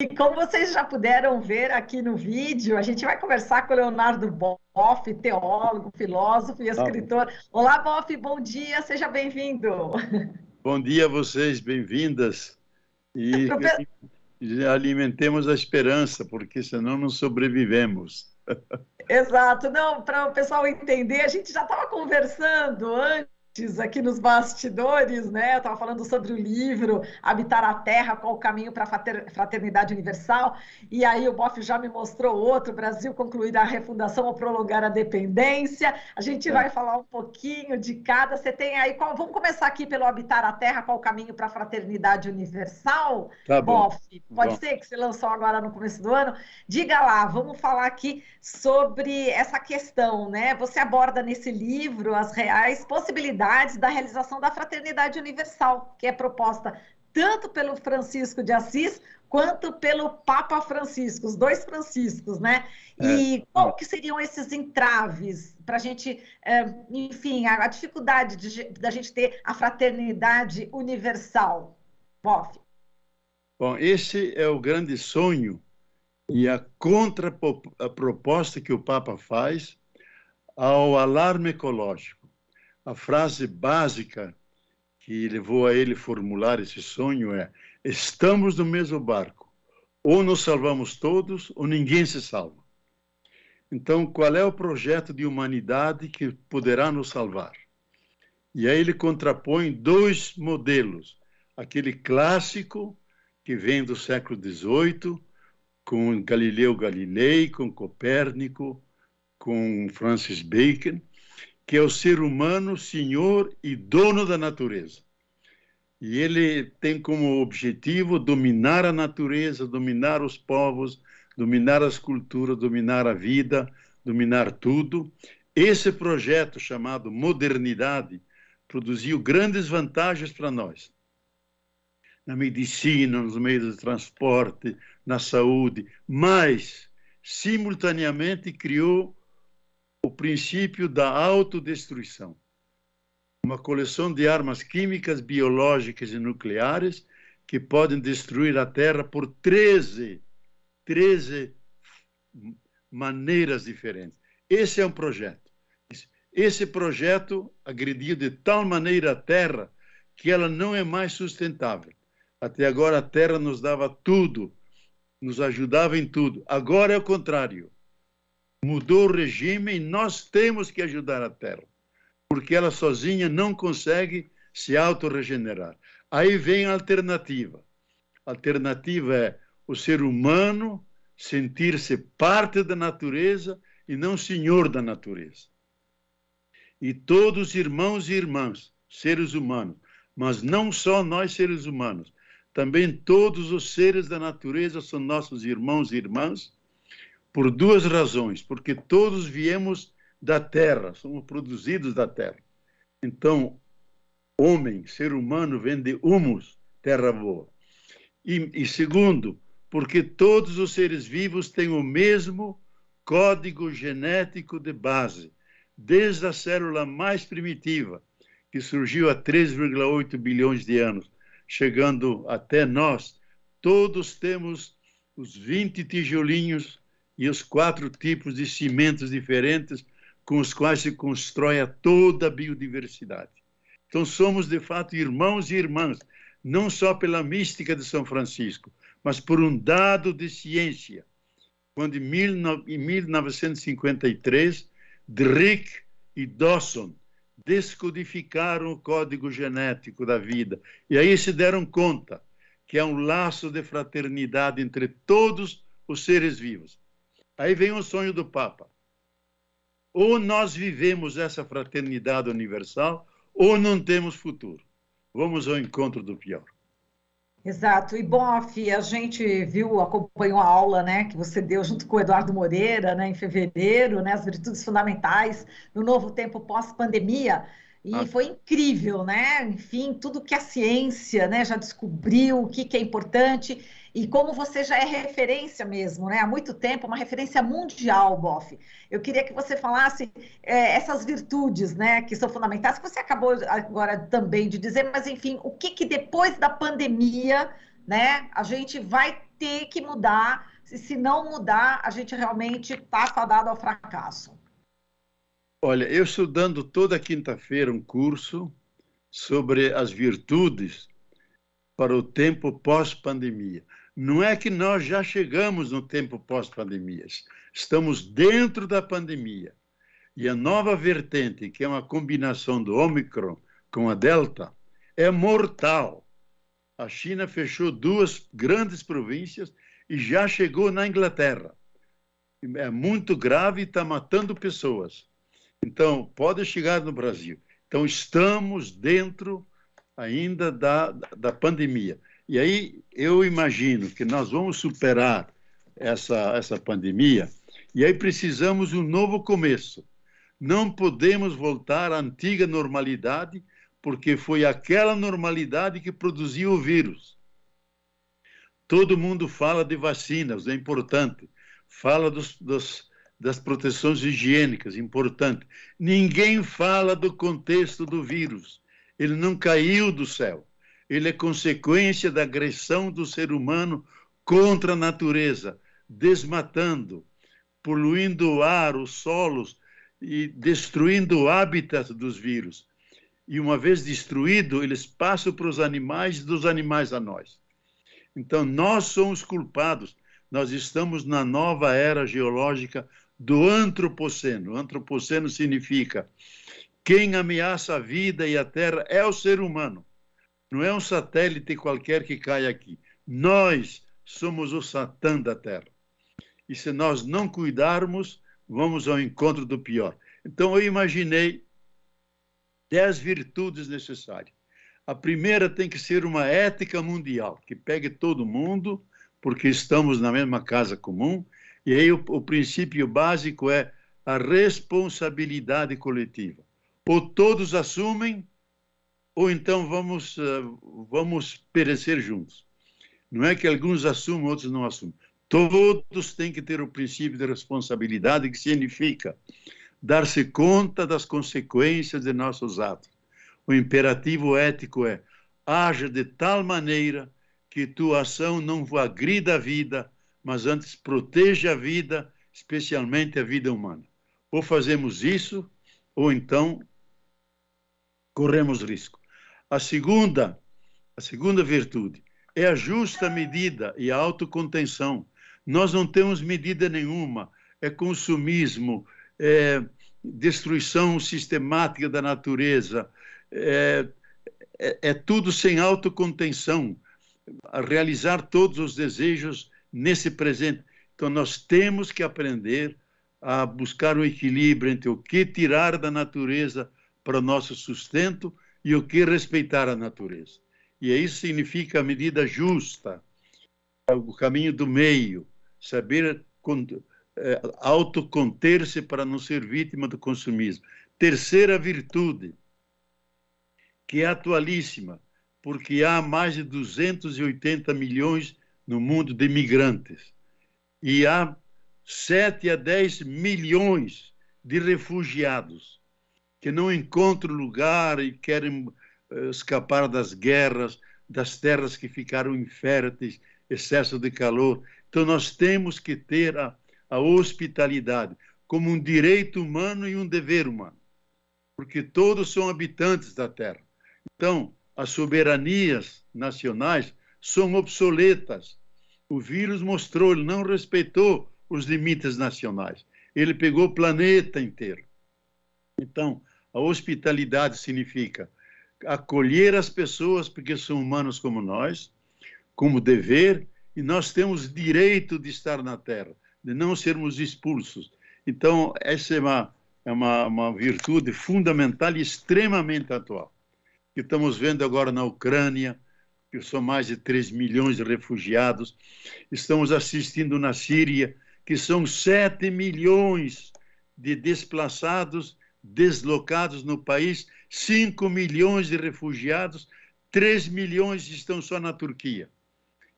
como vocês já puderam ver aqui no vídeo, a gente vai conversar com o Leonardo Boff, teólogo, filósofo e Ah, bom. escritor. Olá, Boff, bom dia, seja bem-vindo. Bom dia a vocês, bem-vindas. E alimentemos a esperança, porque senão não sobrevivemos. Exato, não, para o pessoal entender, a gente já estava conversando antes aqui nos bastidores, né? Eu estava falando sobre o livro Habitar a Terra, qual o caminho para a fraternidade universal, e aí o Boff já me mostrou outro, Brasil concluir a refundação ou prolongar a dependência. A gente vai falar um pouquinho de cada. Você tem aí, vamos começar aqui pelo Habitar a Terra, qual o caminho para a fraternidade universal? Tá bom. Boff, pode ser que você lançou agora no começo do ano? Diga lá, vamos falar aqui sobre essa questão, né? Você aborda nesse livro as reais possibilidades da realização da fraternidade universal, que é proposta tanto pelo Francisco de Assis quanto pelo Papa Francisco, os dois Franciscos, né? E qual que seriam esses entraves para a gente, enfim, a dificuldade da gente ter a fraternidade universal? Boff. Bom, esse é o grande sonho e a proposta que o Papa faz ao alarme ecológico. A frase básica que levou a ele formular esse sonho é: estamos no mesmo barco, ou nos salvamos todos, ou ninguém se salva. Então, qual é o projeto de humanidade que poderá nos salvar? E aí ele contrapõe dois modelos, aquele clássico que vem do século XVIII, com Galileu Galilei, com Copérnico, com Francis Bacon, que é o ser humano senhor e dono da natureza. E ele tem como objetivo dominar a natureza, dominar os povos, dominar as culturas, dominar a vida, dominar tudo. Esse projeto chamado modernidade produziu grandes vantagens para nós. Na medicina, nos meios de transporte, na saúde, mas, simultaneamente, criou o princípio da autodestruição. Uma coleção de armas químicas, biológicas e nucleares que podem destruir a Terra por 13 maneiras diferentes. Esse é um projeto. Esse projeto agrediu de tal maneira a Terra que ela não é mais sustentável. Até agora a Terra nos dava tudo, nos ajudava em tudo. Agora é o contrário. Mudou o regime e nós temos que ajudar a Terra, porque ela sozinha não consegue se autorregenerar. Aí vem a alternativa. A alternativa é o ser humano sentir-se parte da natureza e não senhor da natureza. E todos irmãos e irmãs, seres humanos, mas não só nós seres humanos, também todos os seres da natureza são nossos irmãos e irmãs, por duas razões, porque todos viemos da terra, somos produzidos da terra. Então, homem, ser humano, vem de humus, terra boa. E segundo, porque todos os seres vivos têm o mesmo código genético de base, desde a célula mais primitiva, que surgiu há 3,8 bilhões de anos, chegando até nós, todos temos os 20 tijolinhos e os 4 tipos de cimentos diferentes com os quais se constrói toda a biodiversidade. Então, somos, de fato, irmãos e irmãs, não só pela mística de São Francisco, mas por um dado de ciência. Quando, em 1953, Drake e Dawson descodificaram o código genético da vida. E aí se deram conta que há um laço de fraternidade entre todos os seres vivos. Aí vem o sonho do Papa. Ou nós vivemos essa fraternidade universal, ou não temos futuro. Vamos ao encontro do pior. Exato. E, Boff, a gente viu, acompanhou a aula, né, que você deu junto com o Eduardo Moreira, né, em fevereiro, né, as virtudes fundamentais no novo tempo pós-pandemia. E foi incrível, né? Enfim, tudo que a ciência, né, já descobriu, o que é importante, e como você já é referência mesmo, né? Há muito tempo, uma referência mundial, Boff. Eu queria que você falasse essas virtudes, né, que são fundamentais, que você acabou agora também de dizer, mas enfim, o que depois da pandemia né? A gente vai ter que mudar. Se não mudar, a gente realmente está fadado ao fracasso. Olha, eu estou dando toda quinta-feira um curso sobre as virtudes para o tempo pós-pandemia. Não é que nós já chegamos no tempo pós-pandemia, estamos dentro da pandemia. E a nova vertente, que é uma combinação do Ômicron com a Delta, é mortal. A China fechou 2 grandes províncias e já chegou na Inglaterra. É muito grave e está matando pessoas. Então, pode chegar no Brasil. Então, estamos dentro ainda da pandemia. E aí, eu imagino que nós vamos superar essa pandemia e aí precisamos de um novo começo. Não podemos voltar à antiga normalidade, porque foi aquela normalidade que produziu o vírus. Todo mundo fala de vacinas, é importante. Fala das proteções higiênicas, importante. Ninguém fala do contexto do vírus. Ele não caiu do céu. Ele é consequência da agressão do ser humano contra a natureza, desmatando, poluindo o ar, os solos e destruindo o hábitat dos vírus. E uma vez destruído, eles passam para os animais e dos animais a nós. Então, nós somos culpados. Nós estamos na nova era geológica do antropoceno. O antropoceno significa quem ameaça a vida e a terra é o ser humano. Não é um satélite qualquer que cai aqui. Nós somos o Satã da Terra. E se nós não cuidarmos, vamos ao encontro do pior. Então, eu imaginei 10 virtudes necessárias. A primeira tem que ser uma ética mundial, que pegue todo mundo, porque estamos na mesma casa comum. E aí o princípio básico é a responsabilidade coletiva. Ou todos assumem, ou então vamos perecer juntos. Não é que alguns assumem, outros não assumem. Todos têm que ter o princípio de responsabilidade, que significa dar-se conta das consequências de nossos atos. O imperativo ético é: haja de tal maneira que tua ação não agrida a vida, mas antes proteja a vida, especialmente a vida humana. Ou fazemos isso, ou então corremos risco. A segunda virtude é a justa medida e a autocontenção. Nós não temos medida nenhuma, é consumismo, é destruição sistemática da natureza, é tudo sem autocontenção, a realizar todos os desejos nesse presente. Então, nós temos que aprender a buscar o equilíbrio entre o que tirar da natureza para o nosso sustento e o que respeitar a natureza. E isso significa a medida justa, o caminho do meio, saber autoconter-se para não ser vítima do consumismo. Terceira virtude, que é atualíssima, porque há mais de 280 milhões no mundo de imigrantes e há 7 a 10 milhões de refugiados que não encontram lugar e querem escapar das guerras, das terras que ficaram inférteis, excesso de calor. Então, nós temos que ter a hospitalidade como um direito humano e um dever humano, porque todos são habitantes da terra. Então, as soberanias nacionais são obsoletas. O vírus mostrou, ele não respeitou os limites nacionais. Ele pegou o planeta inteiro. Então, a hospitalidade significa acolher as pessoas, porque são humanos como nós, como dever, e nós temos direito de estar na Terra, de não sermos expulsos. Então, essa é uma virtude fundamental e extremamente atual, que estamos vendo agora na Ucrânia, que são mais de 3 milhões de refugiados. Estamos assistindo na Síria, que são 7 milhões de desplaçados, deslocados no país, 5 milhões de refugiados, 3 milhões estão só na Turquia.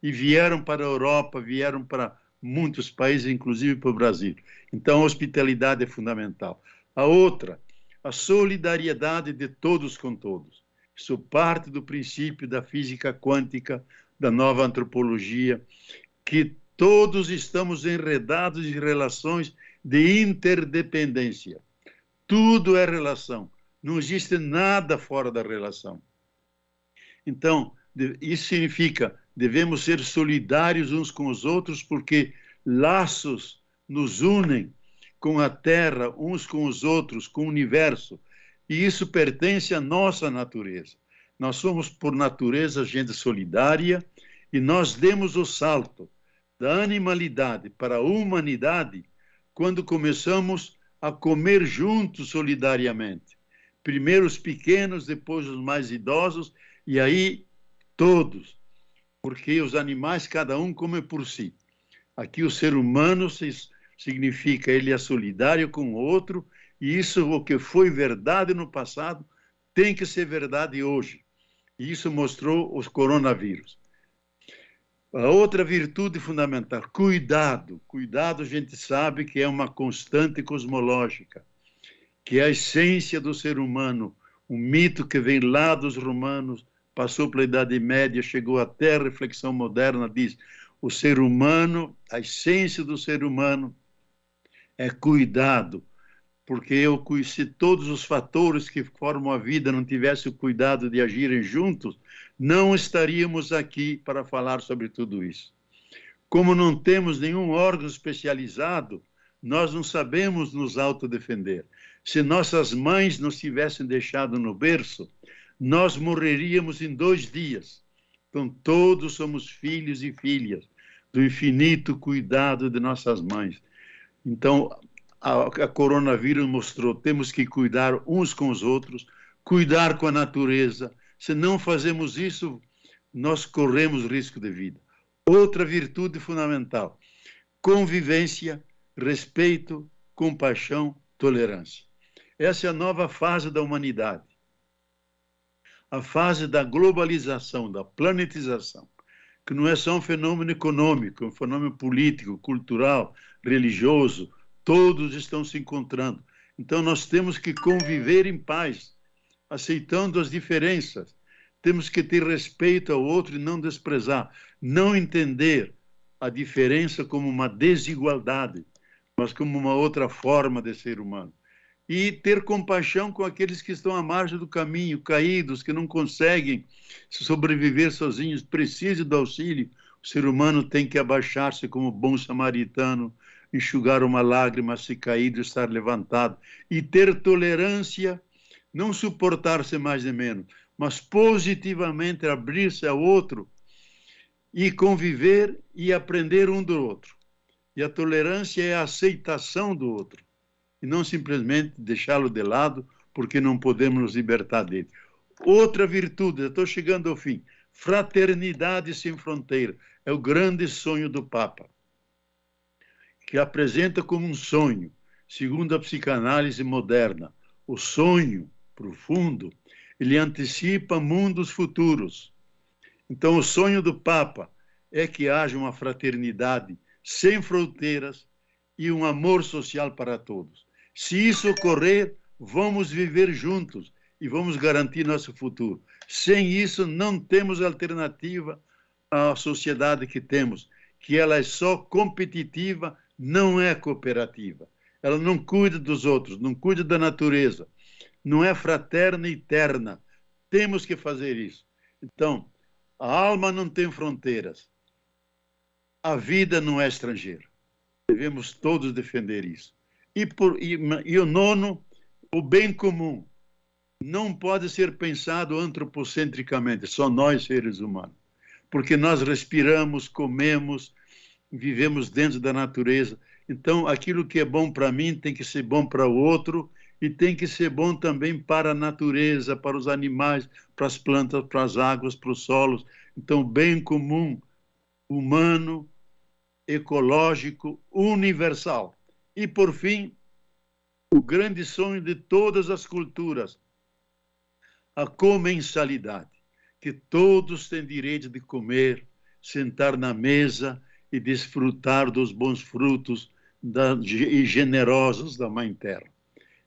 E vieram para a Europa, vieram para muitos países, inclusive para o Brasil. Então, a hospitalidade é fundamental. A outra, a solidariedade de todos com todos. Isso parte do princípio da física quântica, da nova antropologia, que todos estamos enredados em relações de interdependência. Tudo é relação. Não existe nada fora da relação. Então, isso significa devemos ser solidários uns com os outros, porque laços nos unem com a Terra, uns com os outros, com o universo. E isso pertence à nossa natureza. Nós somos, por natureza, gente solidária, e nós demos o salto da animalidade para a humanidade quando começamos a comer juntos solidariamente. Primeiro os pequenos, depois os mais idosos, e aí todos, porque os animais, cada um come por si. Aqui o ser humano significa ele é solidário com o outro, e isso, o que foi verdade no passado, tem que ser verdade hoje. E isso mostrou os coronavírus. A outra virtude fundamental, cuidado. Cuidado, a gente sabe que é uma constante cosmológica, que é a essência do ser humano, um mito que vem lá dos romanos, passou pela Idade Média, chegou até a reflexão moderna, diz, o ser humano, a essência do ser humano é cuidado, porque se todos os fatores que formam a vida não tivessem o cuidado de agirem juntos, não estaríamos aqui para falar sobre tudo isso. Como não temos nenhum órgão especializado, nós não sabemos nos autodefender. Se nossas mães nos tivessem deixado no berço, nós morreríamos em 2 dias. Então, todos somos filhos e filhas do infinito cuidado de nossas mães. Então, a coronavírus mostrou, temos que cuidar uns com os outros, cuidar com a natureza. Se não fazemos isso, nós corremos risco de vida. Outra virtude fundamental, convivência, respeito, compaixão, tolerância. Essa é a nova fase da humanidade. A fase da globalização, da planetização, que não é só um fenômeno econômico, é um fenômeno político, cultural, religioso, todos estão se encontrando. Então, nós temos que conviver em paz, aceitando as diferenças. Temos que ter respeito ao outro e não desprezar. Não entender a diferença como uma desigualdade, mas como uma outra forma de ser humano. E ter compaixão com aqueles que estão à margem do caminho, caídos, que não conseguem sobreviver sozinhos, precisam do auxílio. O ser humano tem que abaixar-se como bom samaritano, enxugar uma lágrima, se caído, estar levantado. E ter tolerância, não suportar-se mais nem menos, mas positivamente abrir-se ao outro e conviver e aprender um do outro. E a tolerância é a aceitação do outro, e não simplesmente deixá-lo de lado, porque não podemos nos libertar dele. Outra virtude, eu estou chegando ao fim, fraternidade sem fronteira, é o grande sonho do Papa, que apresenta como um sonho, segundo a psicanálise moderna, o sonho profundo, ele antecipa mundos futuros. Então, o sonho do Papa é que haja uma fraternidade sem fronteiras e um amor social para todos. Se isso ocorrer, vamos viver juntos e vamos garantir nosso futuro. Sem isso, não temos alternativa à sociedade que temos, que ela é só competitiva, não é cooperativa. Ela não cuida dos outros, não cuida da natureza, não é fraterna e terna. Temos que fazer isso. Então, a alma não tem fronteiras. A vida não é estrangeira. Devemos todos defender isso. E o nono, o bem comum. Não pode ser pensado antropocentricamente, só nós, seres humanos. Porque nós respiramos, comemos, vivemos dentro da natureza. Então, aquilo que é bom para mim tem que ser bom para o outro e tem que ser bom também para a natureza, para os animais, para as plantas, para as águas, para os solos. Então, bem comum, humano, ecológico, universal. E, por fim, o grande sonho de todas as culturas, a comensalidade, que todos têm direito de comer, sentar na mesa e desfrutar dos bons frutos e generosos da Mãe Terra.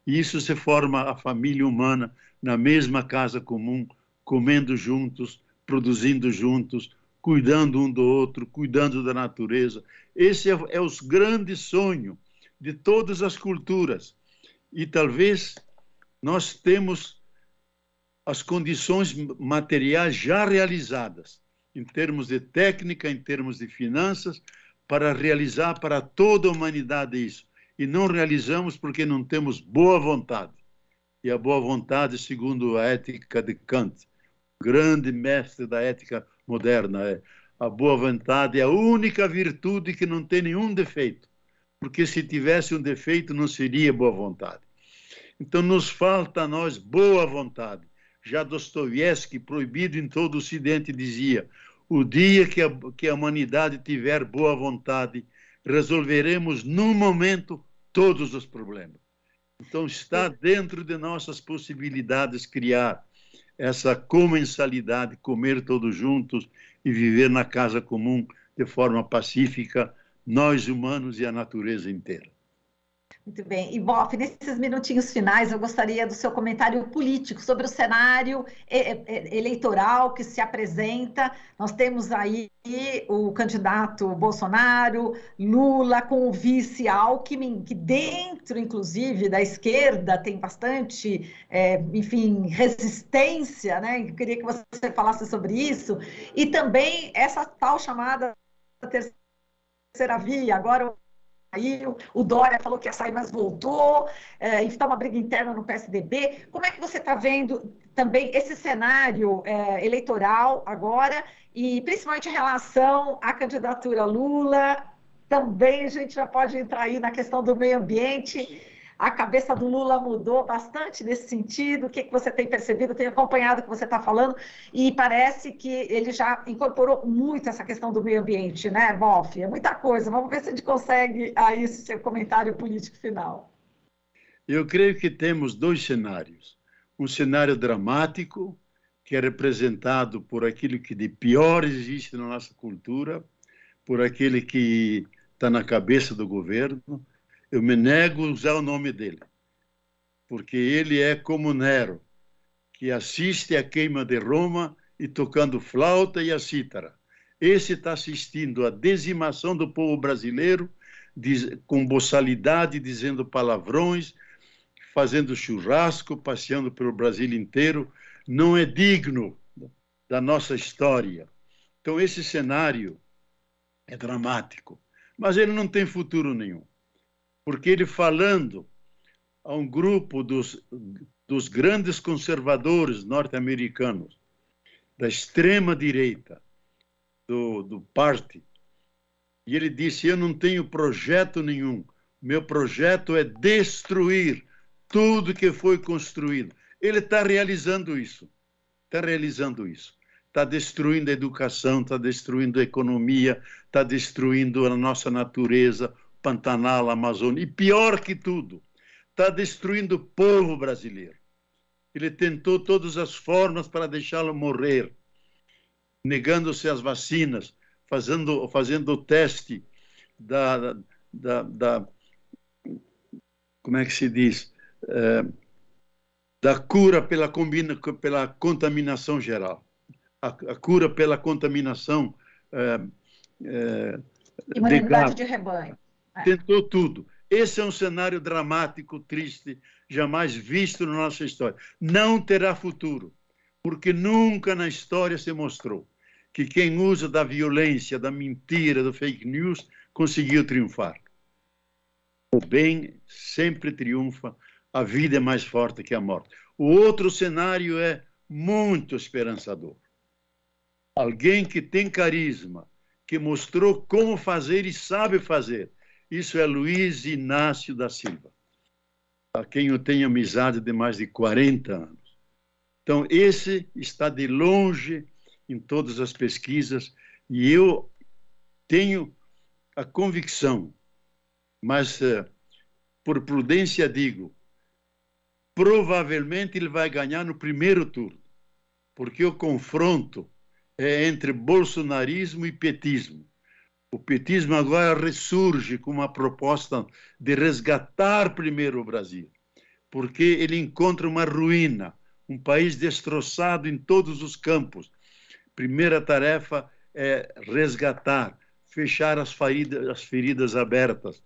E isso se forma a família humana na mesma casa comum, comendo juntos, produzindo juntos, cuidando um do outro, cuidando da natureza. Esse é o grande sonho de todas as culturas. E talvez nós temos as condições materiais já realizadas, em termos de técnica, em termos de finanças, para realizar para toda a humanidade isso. E não realizamos porque não temos boa vontade. E a boa vontade, segundo a ética de Kant, grande mestre da ética moderna, é a boa vontade é a única virtude que não tem nenhum defeito. Porque se tivesse um defeito, não seria boa vontade. Então, nos falta a nós boa vontade. Já Dostoiévski, proibido em todo o Ocidente, dizia: o dia que a humanidade tiver boa vontade, resolveremos num momento todos os problemas. Então, está dentro de nossas possibilidades criar essa comensalidade, comer todos juntos e viver na casa comum de forma pacífica, nós humanos e a natureza inteira. Muito bem. E, Boff, nesses minutinhos finais, eu gostaria do seu comentário político sobre o cenário eleitoral que se apresenta. Nós temos aí o candidato Bolsonaro, Lula, com o vice Alckmin, que dentro, inclusive, da esquerda tem bastante, enfim, resistência, né? Eu queria que você falasse sobre isso. E também essa tal chamada terceira via, agora o Dória falou que ia sair, mas voltou, está uma briga interna no PSDB. Como é que você está vendo também esse cenário eleitoral agora, e principalmente em relação à candidatura Lula? Também a gente já pode entrar aí na questão do meio ambiente. A cabeça do Lula mudou bastante nesse sentido. O que você tem percebido? Tem acompanhado o que você está falando, e parece que ele já incorporou muito essa questão do meio ambiente, né, Boff? É muita coisa. Vamos ver se a gente consegue aí esse seu comentário político final. Eu creio que temos dois cenários. Um cenário dramático, que é representado por aquilo que de pior existe na nossa cultura, por aquele que está na cabeça do governo. Eu me nego a usar o nome dele, porque ele é como Nero, que assiste à queima de Roma e tocando flauta e a cítara. Esse está assistindo à dizimação do povo brasileiro, com boçalidade, dizendo palavrões, fazendo churrasco, passeando pelo Brasil inteiro. Não é digno da nossa história. Então, esse cenário é dramático, mas ele não tem futuro nenhum. Porque ele, falando a um grupo dos grandes conservadores norte-americanos, da extrema-direita, do Party, e ele disse: eu não tenho projeto nenhum, meu projeto é destruir tudo que foi construído. Ele está realizando isso, está destruindo a educação, está destruindo a economia, está destruindo a nossa natureza, Pantanal, Amazônia, e pior que tudo, está destruindo o povo brasileiro. Ele tentou todas as formas para deixá-lo morrer, negando-se as vacinas, fazendo o teste como é que se diz? Da cura pela contaminação geral. A cura pela contaminação imunidade de rebanho. Tentou tudo. Esse é um cenário dramático, triste, jamais visto na nossa história. Não terá futuro, porque nunca na história se mostrou que quem usa da violência, da mentira, do fake news, conseguiu triunfar. O bem sempre triunfa, a vida é mais forte que a morte. O outro cenário é muito esperançador. Alguém que tem carisma, que mostrou como fazer e sabe fazer. Isso é Luiz Inácio da Silva, a quem eu tenho amizade de mais de 40 anos. Então, esse está de longe em todas as pesquisas, e eu tenho a convicção, mas por prudência digo, provavelmente ele vai ganhar no primeiro turno, porque o confronto é entre bolsonarismo e petismo. O petismo agora ressurge com uma proposta de resgatar primeiro o Brasil, porque ele encontra uma ruína, um país destroçado em todos os campos. Primeira tarefa é resgatar, fechar as feridas abertas.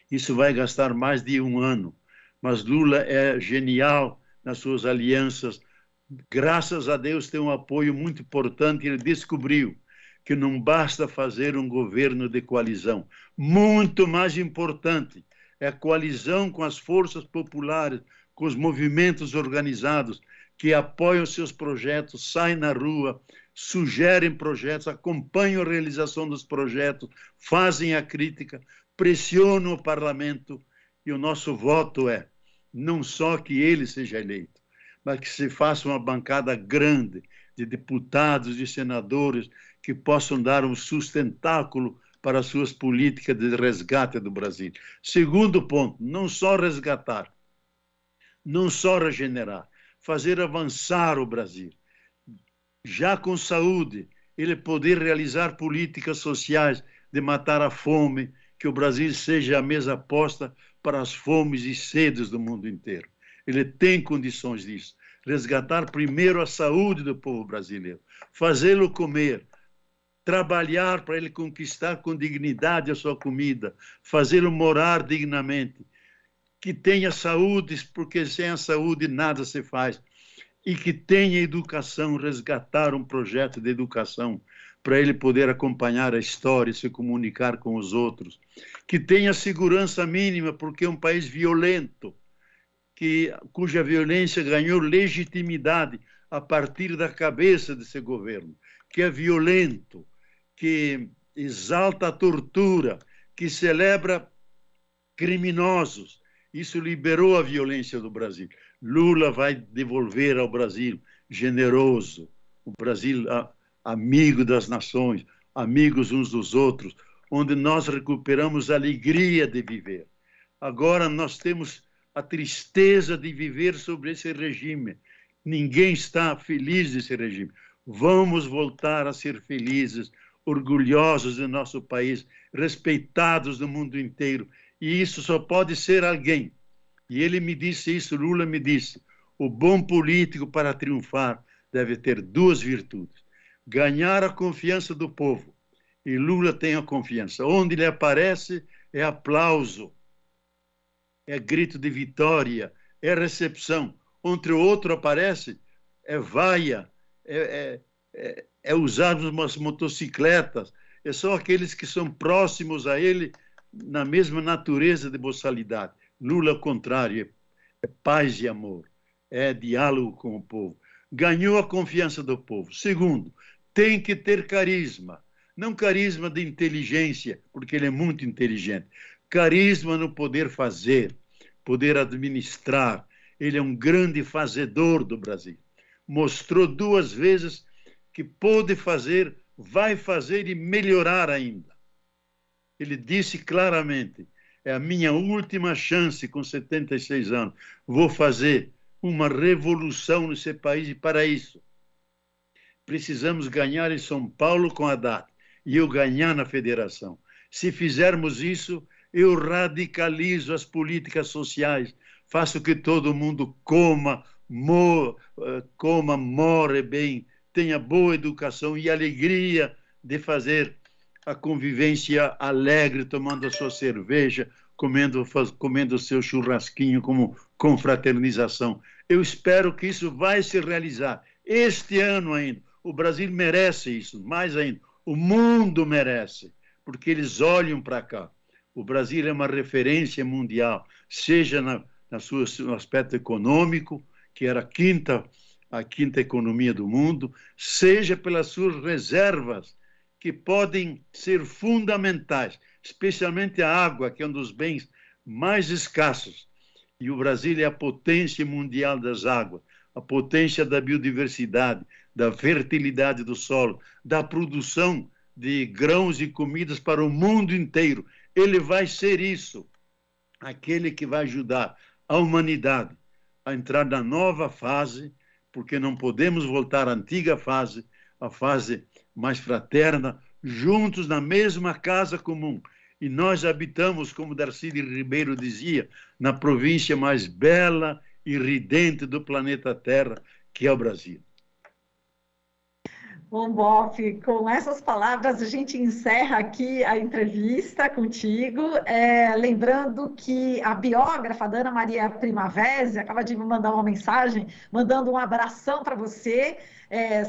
Isso vai gastar mais de um ano, mas Lula é genial nas suas alianças. Graças a Deus tem um apoio muito importante. Ele descobriu que não basta fazer um governo de coalizão. Muito mais importante é a coalizão com as forças populares, com os movimentos organizados que apoiam seus projetos, saem na rua, sugerem projetos, acompanham a realização dos projetos, fazem a crítica, pressionam o parlamento. E o nosso voto é não só que ele seja eleito, mas que se faça uma bancada grande de deputados e senadores que possam dar um sustentáculo para as suas políticas de resgate do Brasil. Segundo ponto, não só resgatar, não só regenerar, fazer avançar o Brasil. Já com saúde, ele poder realizar políticas sociais de matar a fome, que o Brasil seja a mesa posta para as fomes e sedes do mundo inteiro. Ele tem condições disso. Resgatar primeiro a saúde do povo brasileiro, fazê-lo comer, trabalhar para ele conquistar com dignidade a sua comida, fazê-lo morar dignamente, que tenha saúde, porque sem a saúde nada se faz, e que tenha educação, resgatar um projeto de educação para ele poder acompanhar a história e se comunicar com os outros, que tenha segurança mínima, porque é um país violento, cuja violência ganhou legitimidade a partir da cabeça desse governo, que é violento, que exalta a tortura, que celebra criminosos. Isso liberou a violência do Brasil. Lula vai devolver ao Brasil generoso, o Brasil amigo das nações, amigos uns dos outros, onde nós recuperamos a alegria de viver. Agora nós temos a tristeza de viver sobre esse regime. Ninguém está feliz desse regime. Vamos voltar a ser felizes, orgulhosos do nosso país, respeitados no mundo inteiro. E isso só pode ser alguém. E ele me disse isso, Lula me disse, o bom político para triunfar deve ter duas virtudes. Ganhar a confiança do povo. E Lula tem a confiança. Onde ele aparece é aplauso, é grito de vitória, é recepção. Onde o outro aparece é vaia, é usar umas motocicletas. É só aqueles que são próximos a ele na mesma natureza de boçalidade. Lula, ao contrário, é paz e amor, é diálogo com o povo. Ganhou a confiança do povo. Segundo, tem que ter carisma. Não carisma de inteligência, porque ele é muito inteligente. Carisma no poder fazer, poder administrar. Ele é um grande fazedor do Brasil. Mostrou duas vezes que pôde fazer, vai fazer e melhorar ainda. Ele disse claramente, é a minha última chance com 76 anos. Vou fazer uma revolução nesse país e para isso precisamos ganhar em São Paulo com Haddad e eu ganhar na federação. Se fizermos isso, eu radicalizo as políticas sociais, faço que todo mundo coma, more bem, tenha boa educação e alegria de fazer a convivência alegre, tomando a sua cerveja, comendo o seu churrasquinho como confraternização. Eu espero que isso vai se realizar este ano ainda. O Brasil merece isso, mais ainda. O mundo merece, porque eles olham para cá. O Brasil é uma referência mundial, seja no aspecto econômico, que era a quinta economia do mundo, seja pelas suas reservas, que podem ser fundamentais, especialmente a água, que é um dos bens mais escassos. E o Brasil é a potência mundial das águas, a potência da biodiversidade, da fertilidade do solo, da produção de grãos e comidas para o mundo inteiro. Ele vai ser isso, aquele que vai ajudar a humanidade a entrar na nova fase, porque não podemos voltar à antiga fase, a fase mais fraterna, juntos na mesma casa comum. E nós habitamos, como Darcílio Ribeiro dizia, na província mais bela e ridente do planeta Terra, que é o Brasil. Bom, Boff, com essas palavras a gente encerra aqui a entrevista contigo, lembrando que a biógrafa da Ana Maria Primavesi acaba de me mandar uma mensagem, mandando um abração para você,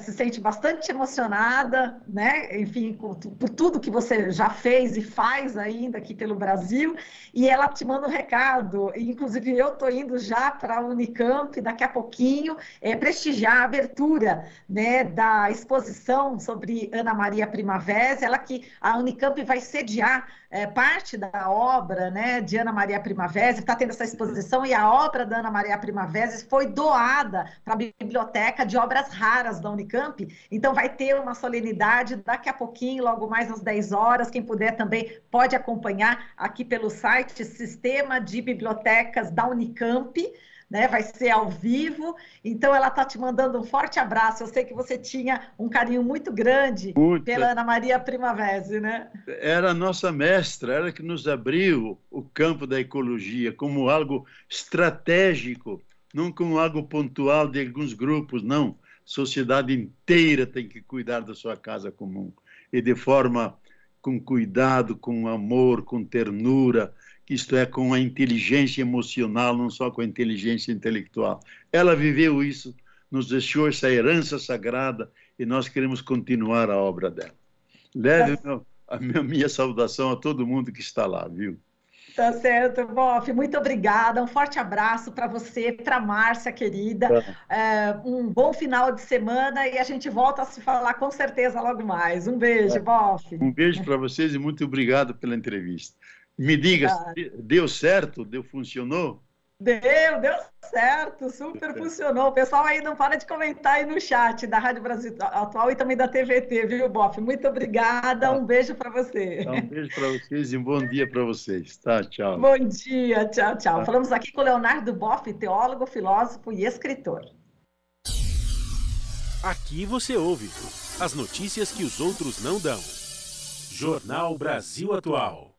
se sente bastante emocionada, né? Enfim, por tudo que você já fez e faz ainda aqui pelo Brasil, e ela te manda um recado, inclusive eu estou indo já para a Unicamp daqui a pouquinho, prestigiar a abertura, né, da exposição sobre Ana Maria Primavesi, ela que a Unicamp vai sediar parte da obra, né, de Ana Maria Primavesi, está tendo essa exposição, e a obra da Ana Maria Primavesi foi doada para a Biblioteca de Obras Raras da Unicamp, então vai ter uma solenidade daqui a pouquinho, logo mais às 10 horas, quem puder também pode acompanhar aqui pelo site Sistema de Bibliotecas da Unicamp, né, vai ser ao vivo, então ela está te mandando um forte abraço. Eu sei que você tinha um carinho muito grande pela Ana Maria Primavesi, né? Era a nossa mestra, ela que nos abriu o campo da ecologia como algo estratégico, não como algo pontual de alguns grupos, não. A sociedade inteira tem que cuidar da sua casa comum, e de forma com cuidado, com amor, com ternura, isto é, com a inteligência emocional, não só com a inteligência intelectual. Ela viveu isso, nos deixou essa herança sagrada, e nós queremos continuar a obra dela. Leve a minha saudação a todo mundo que está lá, viu? Tá certo, Boff. Muito obrigada. Um forte abraço para você, para a Márcia, querida. Um bom final de semana, e a gente volta a se falar com certeza logo mais. Um beijo, Boff. Um beijo para vocês e muito obrigado pela entrevista. Me diga, deu certo? Funcionou? Deu certo, super funcionou. O pessoal aí não para de comentar aí no chat da Rádio Brasil Atual e também da TVT, viu, Boff? Muito obrigada, um beijo para você. Um beijo para vocês e um bom dia para vocês. Tá, tchau. Bom dia, tchau, tchau. Tá. Falamos aqui com o Leonardo Boff, teólogo, filósofo e escritor. Aqui você ouve as notícias que os outros não dão. Jornal Brasil Atual.